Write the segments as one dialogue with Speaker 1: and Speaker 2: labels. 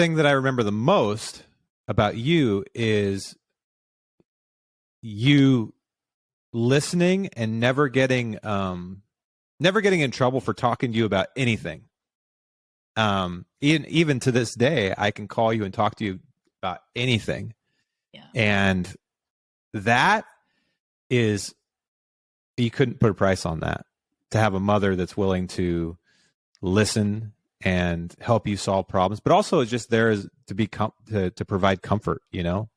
Speaker 1: thing that I remember the most about you is you listening and never getting in trouble for talking to you about anything. Even to this day, I can call you and talk to you about anything.
Speaker 2: Yeah.
Speaker 1: And that is, you couldn't put a price on that. To have a mother that's willing to listen and help you solve problems, but also just there is to be to provide comfort, you know.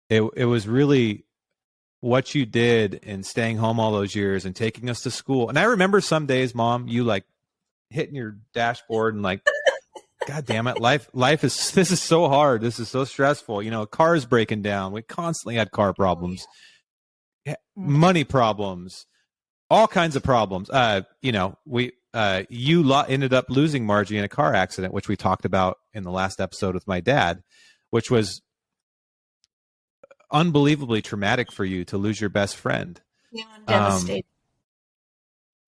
Speaker 1: It was really what you did in staying home all those years and taking us to school. And I remember some days, Mom, you like hitting your dashboard and like, God damn it, life this is so hard. This is so stressful. You know, cars breaking down. We constantly had car problems, money problems, all kinds of problems. You know, you ended up losing Margie in a car accident, which we talked about in the last episode with my dad, which was unbelievably traumatic for you to lose your best friend.
Speaker 2: Yeah, I'm devastated.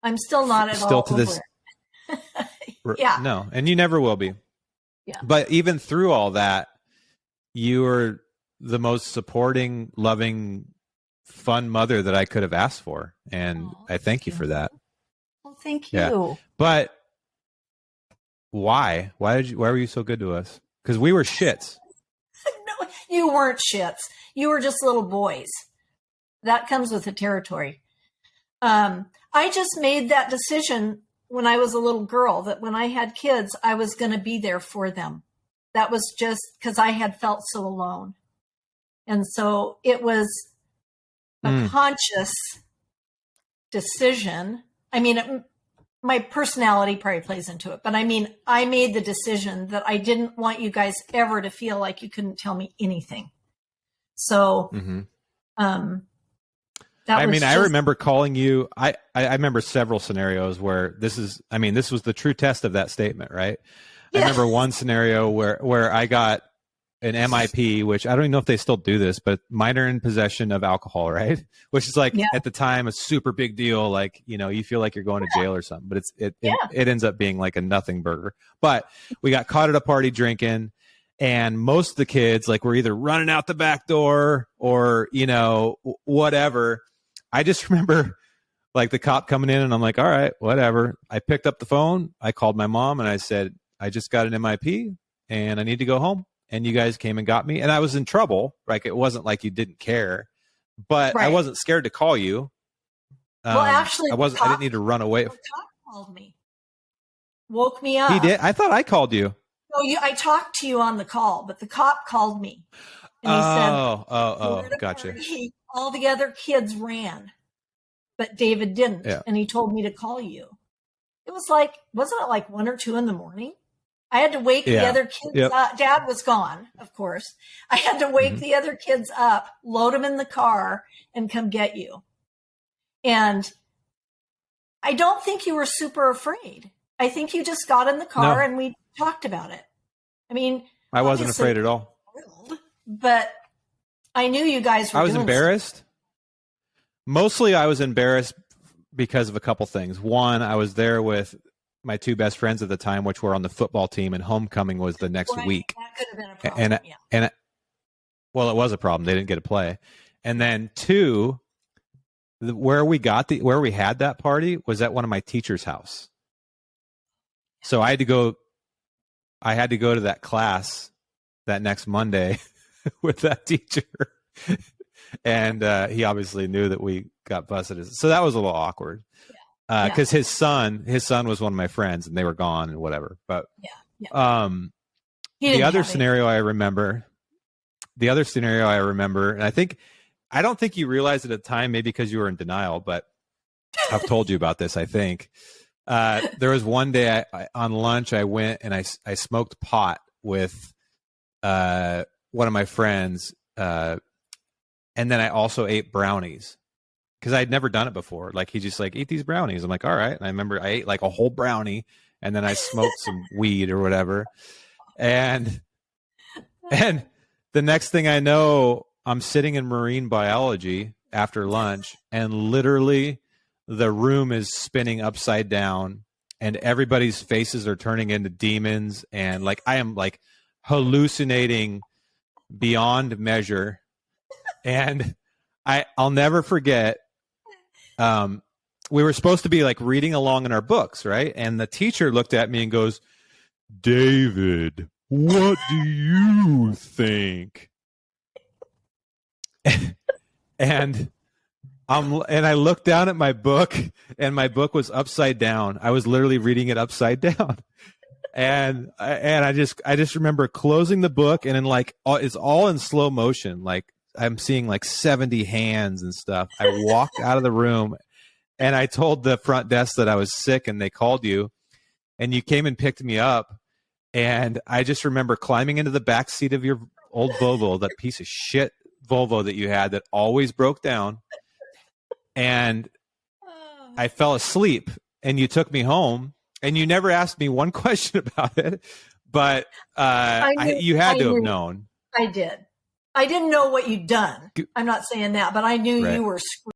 Speaker 2: I'm still not at all
Speaker 1: to
Speaker 2: over
Speaker 1: this.
Speaker 2: it. Yeah.
Speaker 1: No, and you never will be.
Speaker 2: Yeah.
Speaker 1: But even through all that, you were the most supporting, loving, fun mother that I could have asked for. And I thank you for that.
Speaker 2: Well, thank you.
Speaker 1: Yeah. But why? Why were you so good to us? Because we were shits.
Speaker 2: No, you weren't shits. You were just little boys. That comes with the territory. I just made that decision when I was a little girl that when I had kids, I was going to be there for them. That was just because I had felt so alone. And so it was a conscious decision. I mean, my personality probably plays into it, but I mean, I made the decision that I didn't want you guys ever to feel like you couldn't tell me anything. So,
Speaker 1: I remember calling you. I remember several scenarios where this was the true test of that statement, right? Yeah. I remember one scenario where I got an MIP, which I don't even know if they still do this, but minor in possession of alcohol, right? Which is like at the time a super big deal. Like, you know, you feel like you're going to jail or something, but it ends up being like a nothing burger. But we got caught at a party drinking, and most of the kids like were either running out the back door or, you know, whatever. I just remember like the cop coming in and I'm like, all right, whatever. I picked up the phone. I called my mom and I said, I just got an MIP and I need to go home. And you guys came and got me. And I was in trouble. Like, it wasn't like you didn't care, but I wasn't scared to call you.
Speaker 2: Well, actually,
Speaker 1: I didn't need to run away.
Speaker 2: The cop called me, woke me up.
Speaker 1: He did? I thought I called you.
Speaker 2: No, I talked to you on the call, but the cop called me. And he said,
Speaker 1: gotcha.
Speaker 2: All the other kids ran, but David didn't. Yeah. And he told me to call you. It was like, wasn't it like 1 or 2 in the morning? I had to wake the other kids up. Dad was gone, of course. I had to wake the other kids up, load them in the car, and come get you. And I don't think you were super afraid. I think you just got in the car and we talked about it. I mean,
Speaker 1: I wasn't afraid at all.
Speaker 2: But I knew you guys were
Speaker 1: I was embarrassed.
Speaker 2: Stuff.
Speaker 1: Mostly I was embarrassed because of a couple things. One, I was there with my 2 best friends at the time, which were on the football team, and homecoming was the next week.
Speaker 2: That could have been a problem.
Speaker 1: And it was a problem. They didn't get to play. And then 2, where we had that party was at one of my teacher's house. So I had to go to that class that next Monday with that teacher. And he obviously knew that we got busted. So that was a little awkward. Because his son was one of my friends and they were gone and whatever. But the other scenario I remember, and I don't think you realized at the time, maybe because you were in denial, but I've told you about this, I think. There was one day on lunch, I went and I smoked pot with one of my friends. And then I also ate brownies. Because I'd never done it before. Like, he just like, eat these brownies. I'm like, all right. And I remember I ate like a whole brownie and then I smoked some weed or whatever. And the next thing I know, I'm sitting in marine biology after lunch and literally the room is spinning upside down and everybody's faces are turning into demons, and like I am like hallucinating beyond measure. And I'll never forget, we were supposed to be like reading along in our books, right? And the teacher looked at me and goes, David, what do you think? And I looked down at my book, and my book was upside down. I was literally reading it upside down. And I just remember closing the book, and then like it's all in slow motion. Like I'm seeing like 70 hands and stuff. I walked out of the room, and I told the front desk that I was sick, and they called you, and you came and picked me up. And I just remember climbing into the back seat of your old Volvo, that piece of shit Volvo that you had that always broke down. And I fell asleep, and you took me home, and you never asked me one question about it, but you had to have known.
Speaker 2: I did. I didn't know what you'd done. I'm not saying that, but I knew you were screwed.